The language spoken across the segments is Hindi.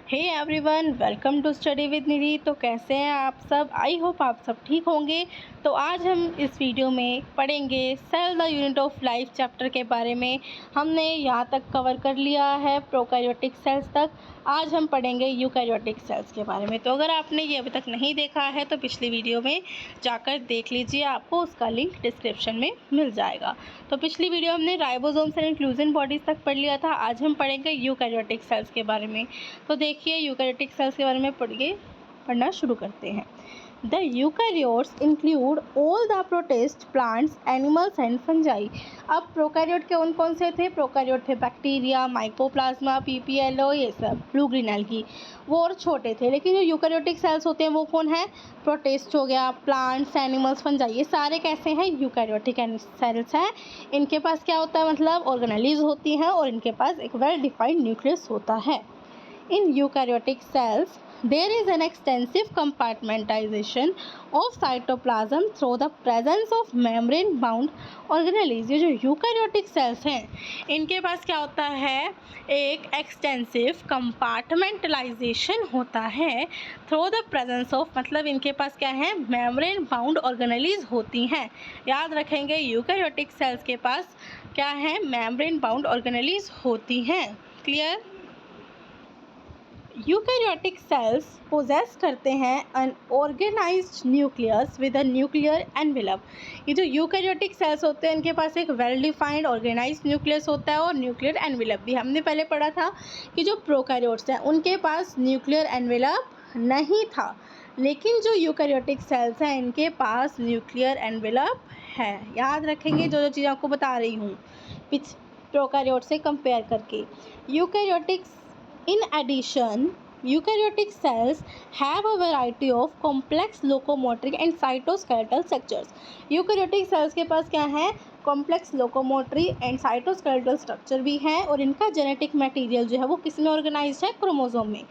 Hey everyone, welcome to study with Nidhi. तो कैसे हैं आप सब? आई होप आप सब ठीक होंगे। तो आज हम इस वीडियो में पढ़ेंगे cell the unit of life chapter के बारे में। हमने यहाँ तक कवर कर लिया है प्रोकैरियोटिक सेल्स तक। आज हम पढ़ेंगे यूकैरियोटिक सेल्स के बारे में। तो अगर आपने ये अभी तक नहीं देखा है तो पिछली वीडियो में जाकर देख लीजिए, आपको उसका लिंक डिस्क्रिप्शन में मिल जाएगा। तो पिछली वीडियो हमने राइबोसोम्स एंड इंक्लूजन बॉडीज़ तक पढ़ लिया था। आज हम पढ़ेंगे यूकैरियोटिक सेल्स के बारे में। तो देखिए, यूकैरियोटिक सेल्स के बारे में पढ़ना शुरू करते हैं। The eukaryotes include all the protist plants, animals and fungi. अब प्रोकैरियोट के कौन से थे? प्रोकैरियोट थे बैक्टीरिया, माइकोप्लाज्मा, पीपीएलओ, ये सब ब्लू ग्रीन एल्गी, वो और छोटे थे। लेकिन जो यूकैरियोटिक सेल्स होते हैं वो कौन है? प्रोटिस्ट हो गया, प्लांट्स, एनिमल्स, फंजाई, ये सारे कैसे हैं? यूकैरियोटिक सेल्स हैं। इनके पास क्या होता है? मतलब ऑर्गेनेलिज होती हैं और इनके पास एक वेल डिफाइंड न्यूक्लियस होता है। In eukaryotic cells, there is an extensive compartmentalization of cytoplasm through the presence of membrane-bound organelles। ये जो यूकैरियोटिक सेल्स हैं, इनके पास क्या होता है? एक एक्सटेंसिव कंपार्टमेंटलाइजेशन होता है थ्रू द प्रेजेंस ऑफ, मतलब इनके पास क्या है? मेम्ब्रेन बाउंड ऑर्गेनेलीज होती हैं। याद रखेंगे, यूकैरियोटिक सेल्स के पास क्या है? मेम्ब्रेन बाउंड ऑर्गेनेलीज होती हैं। क्लियर? यूकैरियोटिक सेल्स पोजेस करते हैं an organised nucleus with a nuclear envelope. ये जो यूकैरियोटिक सेल्स होते हैं इनके पास एक वेल डिफाइंड ऑर्गेनाइज्ड न्यूक्लियस होता है और न्यूक्लियर एनवेलप भी। हमने पहले पढ़ा था कि जो प्रोकैरियोट्स हैं उनके पास न्यूक्लियर एनवेलप नहीं था, लेकिन जो यूकैरियोटिक सेल्स हैं इनके पास न्यूक्लियर एनवेलप है। याद रखेंगे जो चीज़ आपको बता रही हूँ प्रोकैरियोट से कंपेयर करके। Eukaryotic In addition, eukaryotic cells have a variety of complex locomotoric and cytoskeletal structures। eukaryotic cells के पास क्या है? Complex locomotory and cytoskeletal structure भी है और इनका जेनेटिक मटेरियल जो है वो किस में ऑर्गेनाइज्ड है? क्रोमोसोम में।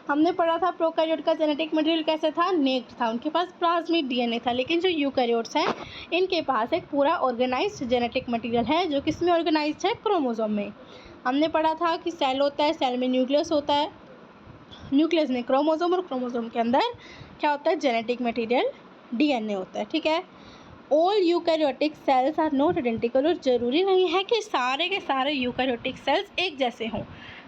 हमने पढ़ा था प्रोकैरियोट का जेनेटिक मटेरियल कैसे था? नेक्ड था, उनके पास प्लाज्मिड डीएनए था। लेकिन जो यूकैरियोट्स हैं इनके पास एक पूरा ऑर्गेनाइज्ड जेनेटिक मटेरियल है जो किस में ऑर्गेनाइज्ड है? क्रोमोसोम में। हमने पढ़ा था कि सेल होता है, सेल में न्यूक्लियस होता है, न्यूक्लियस में क्रोमोसोम और क्रोमोसोम के अंदर क्या होता है? जेनेटिक मटेरियल डीएनए होता है। ठीक है। All eukaryotic cells are not identical. और ज़रूरी नहीं है कि सारे के सारे यूकैरियोटिक सेल्स एक जैसे हों,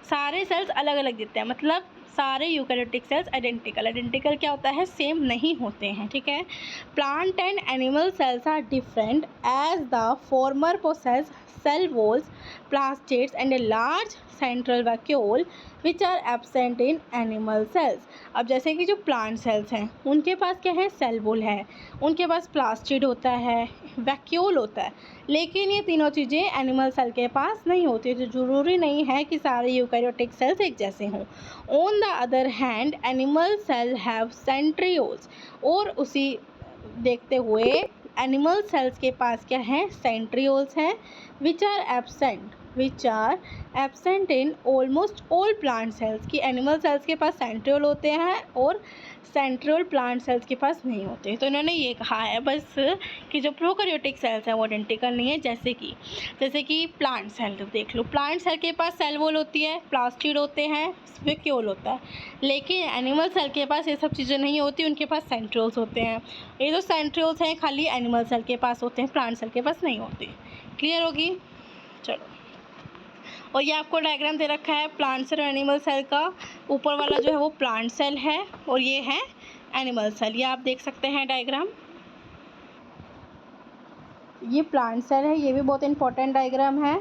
सारे सेल्स अलग अलग दिखते हैं। मतलब सारे यूकैरियोटिक सेल्स आइडेंटिकल क्या होता है? सेम नहीं होते हैं। ठीक है। Plant and animal cells are different as the former possess cell walls, plastids and a large central vacuole which are absent in animal cells। अब जैसे कि जो प्लांट सेल्स हैं उनके पास क्या है? सेल वॉल है, उनके पास प्लास्टिड होता है, वैक्यूल होता है, लेकिन ये तीनों चीज़ें एनिमल सेल के पास नहीं होती। तो ज़रूरी नहीं है कि सारे यूकैरियोटिक सेल्स एक जैसे हों। On the other hand animal cell have centrioles. और उसी देखते हुए एनिमल सेल्स के पास क्या है? सेंट्रियोल्स हैं which are absent in almost all plant cells। की एनिमल सेल्स के पास सेंट्रियोल होते हैं और सेंट्रियोल प्लांट सेल्स के पास नहीं होते। तो इन्होंने ये कहा है बस कि जो प्रोकैरियोटिक सेल्स हैं वो आइडेंटिकल नहीं है। जैसे कि प्लांट सेल देख लो, प्लांट सेल के पास सेल वॉल होती है, प्लास्टिड होते हैं, वैक्यूल होता है, लेकिन एनिमल सेल के पास ये सब चीज़ें नहीं होती, उनके पास सेंट्रियोल्स होते हैं। ये जो सेंट्रियोल्स हैं खाली एनिमल सेल के पास होते हैं, प्लांट सेल के पास नहीं होते। क्लियर होगी? चलो, और ये आपको डायग्राम दे रखा है प्लांट सेल और एनिमल सेल का। ऊपर वाला जो है वो प्लांट सेल है और ये है एनिमल सेल। ये आप देख सकते हैं डायग्राम। ये प्लांट सेल है, ये भी बहुत इंपॉर्टेंट डायग्राम है।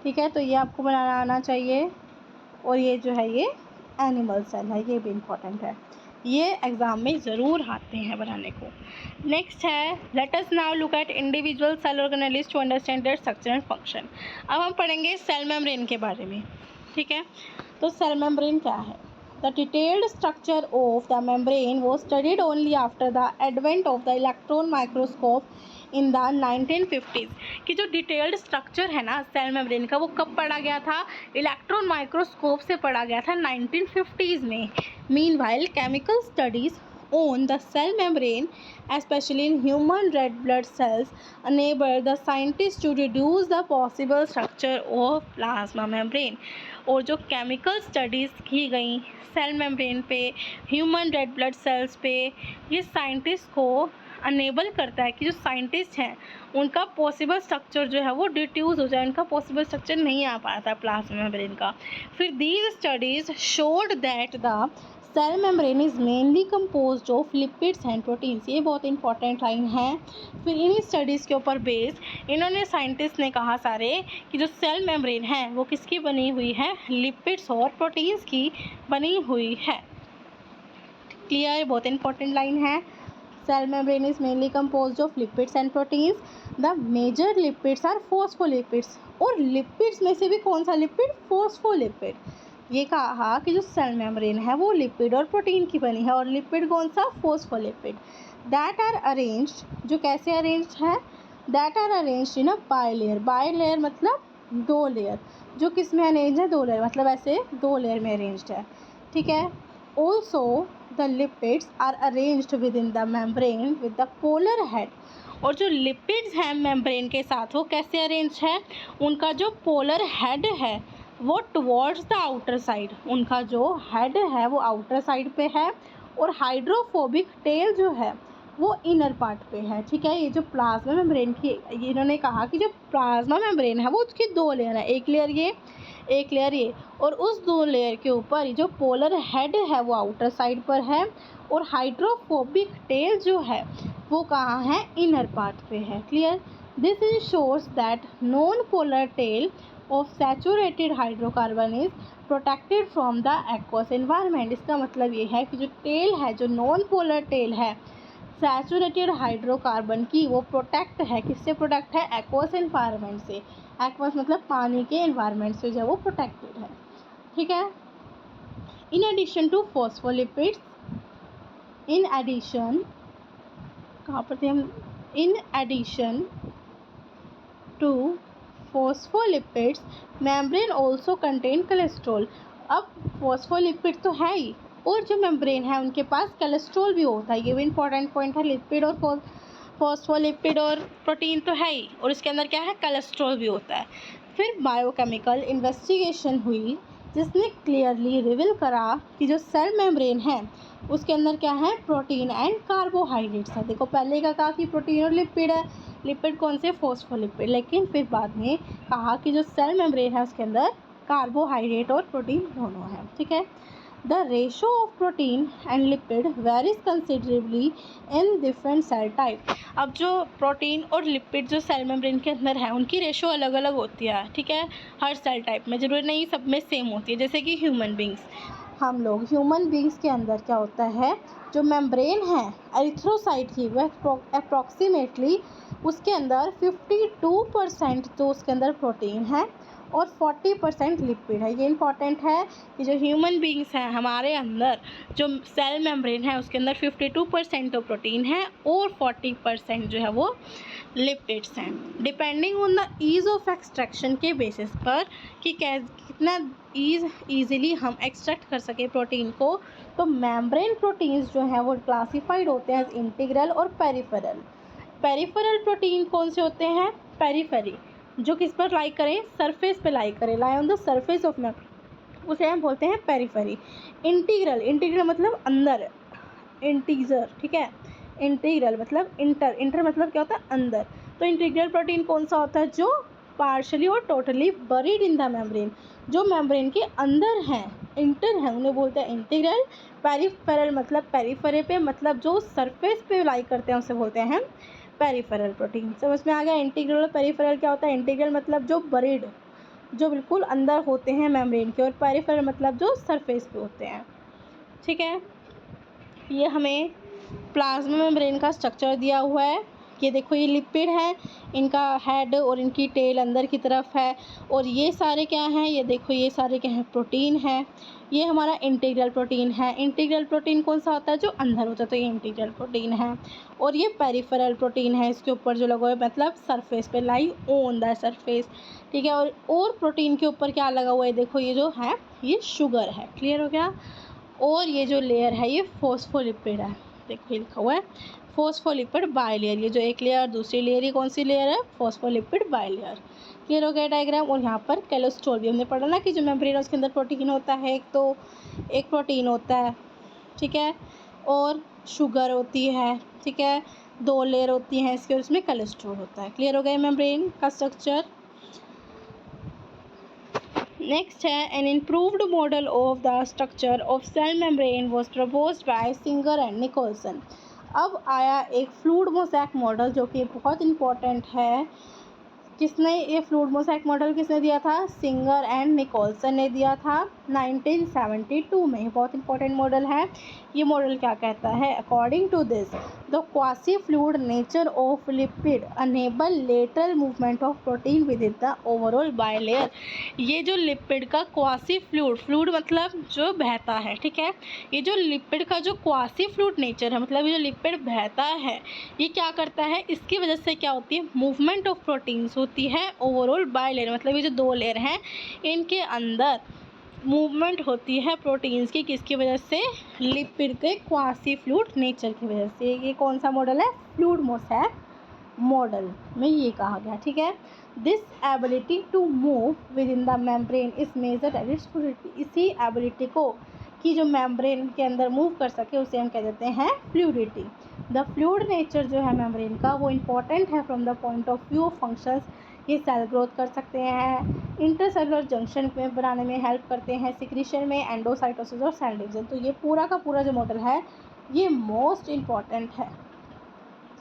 ठीक है, तो ये आपको बनाना आना चाहिए। और ये जो है ये एनिमल सेल है, ये भी इम्पॉर्टेंट है, ये एग्ज़ाम में ज़रूर आते हैं बनाने को। नेक्स्ट है, let us now look at individual cell organelles to understand their structure and function. अब हम पढ़ेंगे सेल मेम्ब्रेन के बारे में। ठीक है, तो सेल मेम्ब्रेन क्या है? The detailed structure of the membrane was studied only after the advent of the electron microscope in the 1950s। कि जो डिटेल्ड स्ट्रक्चर है ना सेल मेम्ब्रेन का, वो कब पढ़ा गया था? इलेक्ट्रॉन माइक्रोस्कोप से पढ़ा गया था 1950s में। Meanwhile chemical studies on the cell membrane, especially in human red blood cells, enable the scientists to reduce the possible structure of plasma membrane। और जो केमिकल स्टडीज़ की गई सेल मेम्ब्रेन पे, ह्यूमन रेड ब्लड सेल्स पे, ये साइंटिस्ट को अनेबल करता है कि जो साइंटिस्ट हैं उनका पॉसिबल स्ट्रक्चर जो है वो डिट्यूज हो जाए, उनका पॉसिबल स्ट्रक्चर नहीं आ पाता प्लाज्मा मेम्ब्रेन का। फिर these studies showed that the cell membrane is mainly composed of lipids and proteins. ये बहुत इंपॉर्टेंट लाइन है। फिर इन स्टडीज़ के ऊपर बेस इन्होंने साइंटिस्ट ने कहा सारे कि जो सेल मेम्ब्रेन है वो किसकी बनी हुई है, लिपिड्स और प्रोटीन्स की बनी हुई है। क्लियर, बहुत इंपॉर्टेंट लाइन है। Cell membrane is mainly composed of lipids and proteins. The major lipids are phospholipids. और लिपिड्स में से भी कौन सा लिपिड, फॉस्फोलिपिड। ये कहा कि जो सेल मेम्ब्रेन है वो लिपिड और प्रोटीन की बनी है, और लिपिड कौन सा, फॉस्फोलिपिड। दैट आर अरेंज्ड, जो कैसे अरेंज्ड है, that are arranged in a bilayer. Bilayer मतलब दो लेयर, जो किस में अरेंज है, दो लेयर, मतलब ऐसे दो लेयर में अरेंज्ड है, ठीक है। Also the lipids are arranged within the membrane with the polar head. और जो लिपिड्स हैं मेम्ब्रेन के साथ वो कैसे अरेंज है, उनका जो पोलर हेड है वो टुवर्ड्स द आउटर साइड, उनका जो हेड है वो आउटर साइड पे है, और हाइड्रोफोबिक टेल जो है वो इनर पार्ट पे है, ठीक है। ये जो प्लाज्मा मेम्ब्रेन की, इन्होंने कहा कि जो प्लाज्मा मेम्ब्रेन है वो उसकी दो लेयर है, एक लेयर ये, एक लेयर ये, और उस दो लेयर के ऊपर जो पोलर हेड है वो आउटर साइड पर है, और हाइड्रोफोबिक टेल जो है वो कहाँ है, इनर पार्ट पे है। Clear, this is shows that non polar tail of saturated hydrocarbon is protected from the aqueous environment. इसका मतलब ये है कि जो टेल है, जो नॉन पोलर टेल है सैचुरेटेड हाइड्रोकार्बन की, वो प्रोटेक्ट है, किससे प्रोटेक्ट है, एक्वस एनवायरनमेंट से। एक्वस मतलब पानी के एनवायरनमेंट से जो वो प्रोटेक्टेड है, ठीक है। In addition to phospholipids, in addition, कहाँ पर थे हम, in addition to phospholipids membrane also contain cholesterol. अब फॉस्फोलिपिड तो है ही, और जो मेम्ब्रेन है उनके पास कोलेस्ट्रॉल भी होता है, ये भी इंपॉर्टेंट पॉइंट है। लिपिड और फॉस्फोलिपिड और प्रोटीन तो है ही, और इसके अंदर क्या है, कोलेस्ट्रॉल भी होता है। फिर बायोकेमिकल इन्वेस्टिगेशन हुई जिसने क्लियरली रिवील करा कि जो सेल मेम्ब्रेन है उसके अंदर क्या है, प्रोटीन एंड कार्बोहाइड्रेट्स है। देखो पहले का कहा कि प्रोटीन और लिपिड है, लिपिड कौन से, फॉस्फोलिपिड, लेकिन फिर बाद में कहा कि जो सेल मेम्ब्रेन है उसके अंदर कार्बोहाइड्रेट और प्रोटीन दोनों है, ठीक है। The ratio of protein and lipid varies considerably in different cell type. अब जो प्रोटीन और लिपिड जो सेल मेम्ब्रेन के अंदर है उनकी रेशो अलग अलग होती है, ठीक है, हर सेल टाइप में, जरूरी नहीं सब में सेम होती है। जैसे कि ह्यूमन बींग्स, हम लोग ह्यूमन बींग्स के अंदर क्या होता है, जो मेम्ब्रेन है एरिथ्रोसाइट की, वह अप्रॉक्सीमेटली उसके अंदर 52% तो उसके अंदर प्रोटीन है और 40% लिपिड है। ये इंपॉर्टेंट है कि जो ह्यूमन बींग्स हैं हमारे अंदर, जो सेल मेम्ब्रेन है उसके अंदर 52% तो प्रोटीन है और 40% जो है वो लिपिड्स हैं। Depending on the ease of extraction के बेसिस पर कि कितना ईज़िली हम एक्सट्रैक्ट कर सके प्रोटीन को, तो मेम्ब्रेन प्रोटीन्स जो हैं वो क्लासीफाइड होते हैं इंटीग्रल और पेरिफेरल। पेरिफेरल प्रोटीन कौन से होते हैं, पेरिफेरी, जो किस पर लाई करें, सरफेस पे लाई करें, lie on the surface of membrane, उसे हम बोलते हैं पेरिफेरी। इंटीग्रल, इंटीग्रल मतलब अंदर, इंटीजर, ठीक है, इंटीग्रल मतलब इंटर, इंटर मतलब क्या होता है, अंदर। तो इंटीग्रल प्रोटीन कौन सा होता है, जो पार्शली और totally buried in the membrane, जो मेम्ब्रेन के अंदर हैं, इंटर है, उन्हें बोलते हैं इंटीग्रल। पेरिफेरल मतलब पेरिफेरे पे, मतलब जो सरफेस पे लाई करते हैं उसे बोलते हैं पेरिफेरल प्रोटीन। समझ में आ गया, इंटीग्रल और पेरिफेरल क्या होता है। इंटीग्रल मतलब जो बरीड, जो बिल्कुल अंदर होते हैं मेम्ब्रेन के, और पेरिफेरल मतलब जो सरफेस पे होते हैं, ठीक है। ये हमें प्लाज्मा मेम्ब्रेन का स्ट्रक्चर दिया हुआ है। ये देखो, ये लिपिड है, इनका हेड और इनकी टेल अंदर की तरफ है, और ये सारे क्या हैं, ये देखो ये सारे क्या हैं, प्रोटीन है। ये हमारा इंटीग्रल प्रोटीन है। इंटीग्रल प्रोटीन कौन सा होता है, जो अंदर होता है, तो ये इंटीग्रल प्रोटीन है। और ये पेरिफेरल प्रोटीन है, इसके ऊपर जो लगा हुआ है, मतलब सरफेस पे, लाई ऑन द सरफेस, ठीक है। और प्रोटीन के ऊपर क्या लगा हुआ है, देखो ये जो है ये शुगर है। क्लियर हो गया। और ये जो लेयर है ये फॉस्फोलिपिड है, देखो लिखा हुआ है फॉस्फोलिपिड बाइलेयर। ये जो एक लेयर दूसरी लेयर, ये कौन सी लेयर है? Phospholipid bilayer. क्लियर हो गया डायग्राम। और यहाँ पर कोलेस्ट्रॉल भी हमने पढ़ा ना कि जो मेम्ब्रेन है उसके अंदर प्रोटीन होता है, एक प्रोटीन होता है, ठीक है, और शुगर होती है, ठीक है, 2 लेयर होती हैं इसके और इसमें कोलेस्ट्रॉल होता है। क्लियर हो गया मेम्ब्रेन का स्ट्रक्चर। नेक्स्ट है an improved model of the structure of cell membrane was proposed by Singer and Nicolson. अब आया एक फ्लूइड मोज़ेक मॉडल जो कि बहुत इंपॉर्टेंट है। किसने ये फ्लूइड मोज़ेक मॉडल किसने दिया था? सिंगर एंड निकोलसन ने दिया था 1972 में। बहुत इंपॉर्टेंट मॉडल है। ये मॉडल क्या कहता है? According to this the quasi fluid nature of lipid enable lateral movement of protein within the overall bilayer. ये जो लिपिड का क्वासी फ्लूइड मतलब जो बहता है, ठीक है, ये जो लिपिड का जो क्वासी फ्लूइड नेचर है, मतलब ये जो लिपिड बहता है, ये क्या करता है? इसकी वजह से क्या होती है? मूवमेंट ऑफ प्रोटीन्स होती है ओवरऑल बाइलेयर, मतलब ये जो 2 लेयर हैं इनके अंदर मूवमेंट होती है प्रोटीन्स की। किसकी वजह से? लिपिड के क्वासी फ्लूइड नेचर की वजह से। ये कौन सा मॉडल है? फ्लूइड मोज़ेक मॉडल में ये कहा गया, ठीक है। This ability to move within the membrane is measured at its fluidity. इसी एबिलिटी को कि जो मेम्ब्रेन के अंदर मूव कर सके उसे हम कह देते हैं फ्लूइडिटी। द फ्लूइड नेचर जो है मेम्ब्रेन का वो इम्पॉर्टेंट है from the point of view of functions. ये सेल ग्रोथ कर सकते हैं, इंटरसेलुलर जंक्शन में बनाने में हेल्प करते हैं, सिक्रीशन में, एंडोसाइटोसिस और सेल डिवीजन। तो ये पूरा का पूरा जो मॉडल है ये मोस्ट इम्पॉर्टेंट है,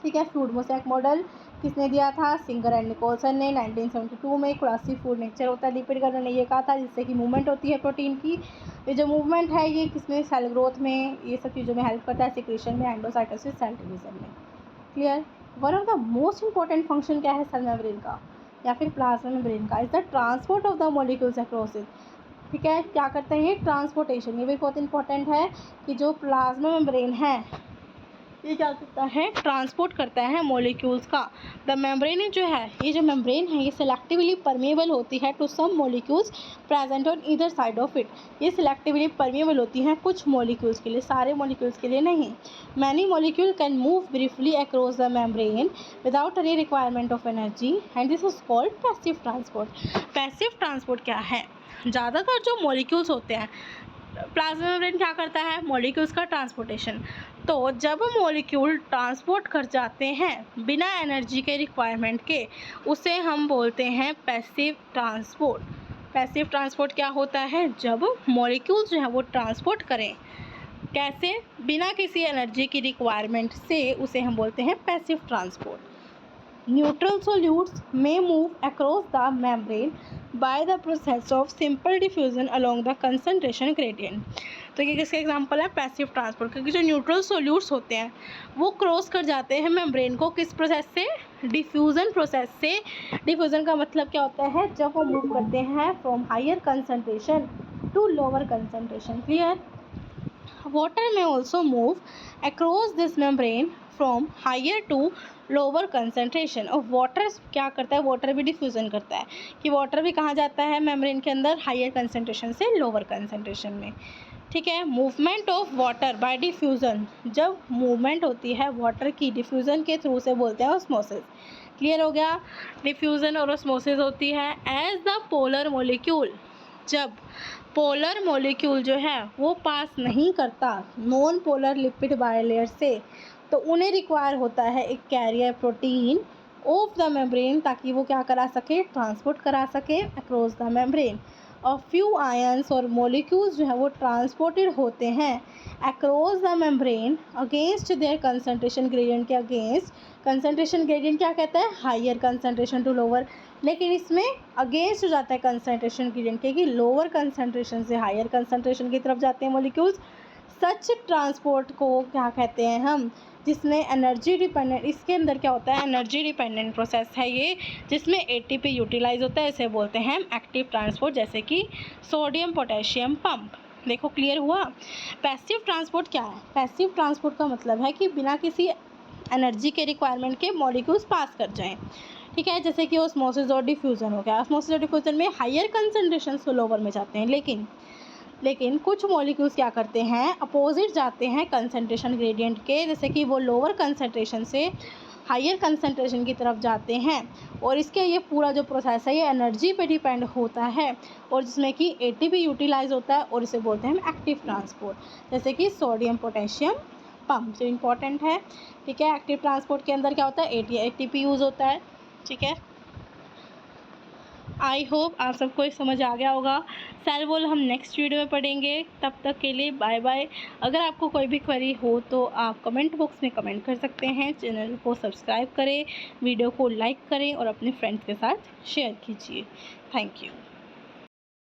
ठीक है। फ्लूइड मोज़ेक मॉडल किसने दिया था? सिंगर एंड निकोलसन ने 1972 में। क्वासी फ्लूइड नेचर होता है लिपिड का, उन्होंने ये कहा था, जिससे कि मूवमेंट होती है प्रोटीन की। ये जो मूवमेंट है ये किसमें? सेल ग्रोथ में, ये सब चीज़ों में हेल्प करता है, सिक्रीशन में, एंडोसाइटोसिस, सेल डिवीजन में। Clear. One of the most important function क्या है सेल मेम्ब्रेन का या फिर प्लाज्मा मेम्ब्रेन का? Is the transport of the molecules across it. ठीक है, क्या करते हैं ये? ट्रांसपोर्टेशन। ये भी बहुत इंपॉर्टेंट है कि जो प्लाज्मा मेम्ब्रेन है ये क्या करता है? ट्रांसपोर्ट करता है मॉलिक्यूल्स का। द मेम्ब्रेन जो है, ये जो मेम्ब्रेन है ये सेलेक्टिवली परमेबल होती है to some molecules present on either side of it. ये सेलेक्टिवली परमेबल होती हैं कुछ मॉलिक्यूल्स के लिए, सारे मॉलिक्यूल्स के लिए नहीं। Many molecule can move briefly across the membrane without any requirement of energy and this is called passive transport. Passive transport क्या है? ज़्यादातर जो मॉलिक्यूल्स होते हैं, प्लाज्मा मेम्ब्रेन क्या करता है? मॉलिक्यूल्स का ट्रांसपोर्टेशन। तो जब मॉलिक्यूल ट्रांसपोर्ट कर जाते हैं बिना एनर्जी के रिक्वायरमेंट के, उसे हम बोलते हैं पैसिव ट्रांसपोर्ट। पैसिव ट्रांसपोर्ट क्या होता है? जब मॉलिक्यूल्स जो है वो ट्रांसपोर्ट करें, कैसे? बिना किसी एनर्जी की रिक्वायरमेंट से, उसे हम बोलते हैं passive transport. Neutral solutes may move across the membrane by the process of simple diffusion along the concentration gradient। तो ये किसका एग्जांपल है? Passive transport. क्योंकि जो न्यूट्रल सोल्यूट्स होते हैं वो क्रॉस कर जाते हैं मेम्ब्रेन को, किस प्रोसेस से? डिफ्यूज़न प्रोसेस से। डिफ्यूज़न का मतलब क्या होता है? जब वो मूव करते हैं from higher concentration to lower concentration. Clear. Water में also move across this membrane from higher to lower concentration. और वाटर क्या करता है? वाटर भी डिफ्यूज़न करता है कि वाटर भी कहाँ जाता है मेम्ब्रेन के अंदर? हायर कंसनट्रेशन से लोअर कंसनट्रेशन में। ठीक है। Movement of water bye diffusion. जब मूवमेंट होती है वाटर की डिफ्यूज़न के थ्रू से बोलते हैं ऑस्मोसिस। क्लियर हो गया। डिफ्यूज़न और ऑस्मोसिस होती है एज द पोलर मॉलिक्यूल। जब पोलर मॉलिक्यूल जो है वो पास नहीं करता नॉन पोलर लिपिड बाइलेयर से, तो उन्हें रिक्वायर होता है एक carrier protein of the membrane, ताकि वो क्या करा सके? ट्रांसपोर्ट करा सके अक्रॉस द मेम्ब्रेन। और फ्यू आयंस और मॉलिक्यूल्स जो है वो ट्रांसपोर्टेड होते हैं across the membrane against their concentration gradient के अगेंस्ट। कंसनट्रेशन ग्रेडियंट क्या कहता है? Higher concentration to lower. लेकिन इसमें अगेंस्ट हो जाता है कंसनट्रेशन ग्रेडियंट के, कि लोअर कंसनट्रेशन से हायर कंसनट्रेशन की तरफ जाते हैं मॉलिक्यूल्स। सच ट्रांसपोर्ट को क्या कहते हैं हम? जिसमें एनर्जी डिपेंडेंट, इसके अंदर क्या होता है? एनर्जी डिपेंडेंट प्रोसेस है ये, जिसमें एटीपी यूटिलाइज होता है, इसे बोलते हैं एक्टिव ट्रांसपोर्ट, जैसे कि सोडियम पोटेशियम पंप। देखो क्लियर हुआ। पैसिव ट्रांसपोर्ट क्या है? पैसिव ट्रांसपोर्ट का मतलब है कि बिना किसी एनर्जी के रिक्वायरमेंट के मॉलिक्यूल्स पास कर जाएं। ठीक है, जैसे कि ऑस्मोसिस और डिफ्यूज़न हो गया। ऑस्मोसिस और डिफ्यूज़न में हायर कंसनट्रेशन से लोअर में जाते हैं, लेकिन लेकिन कुछ मॉलिक्यूल्स क्या करते हैं, अपोजिट जाते हैं कंसंट्रेशन ग्रेडियंट के, जैसे कि वो लोअर कंसंट्रेशन से हायर कंसंट्रेशन की तरफ जाते हैं। और इसके ये पूरा जो प्रोसेस है ये एनर्जी पे डिपेंड होता है, और जिसमें कि एटीपी यूटिलाइज होता है, और इसे बोलते हैं हम एक्टिव ट्रांसपोर्ट, जैसे कि सोडियम पोटेशियम पंप जो इम्पोर्टेंट है। ठीक है, एक्टिव ट्रांसपोर्ट के अंदर क्या होता है, एटीपी यूज़ होता है। ठीक है, आई होप आप सबको समझ आ गया होगा। सेल वॉल हम नेक्स्ट वीडियो में पढ़ेंगे, तब तक के लिए बाय बाय। अगर आपको कोई भी क्वेरी हो तो आप कमेंट बॉक्स में कमेंट कर सकते हैं। चैनल को सब्सक्राइब करें, वीडियो को लाइक करें और अपने फ्रेंड्स के साथ शेयर कीजिए। Thank you.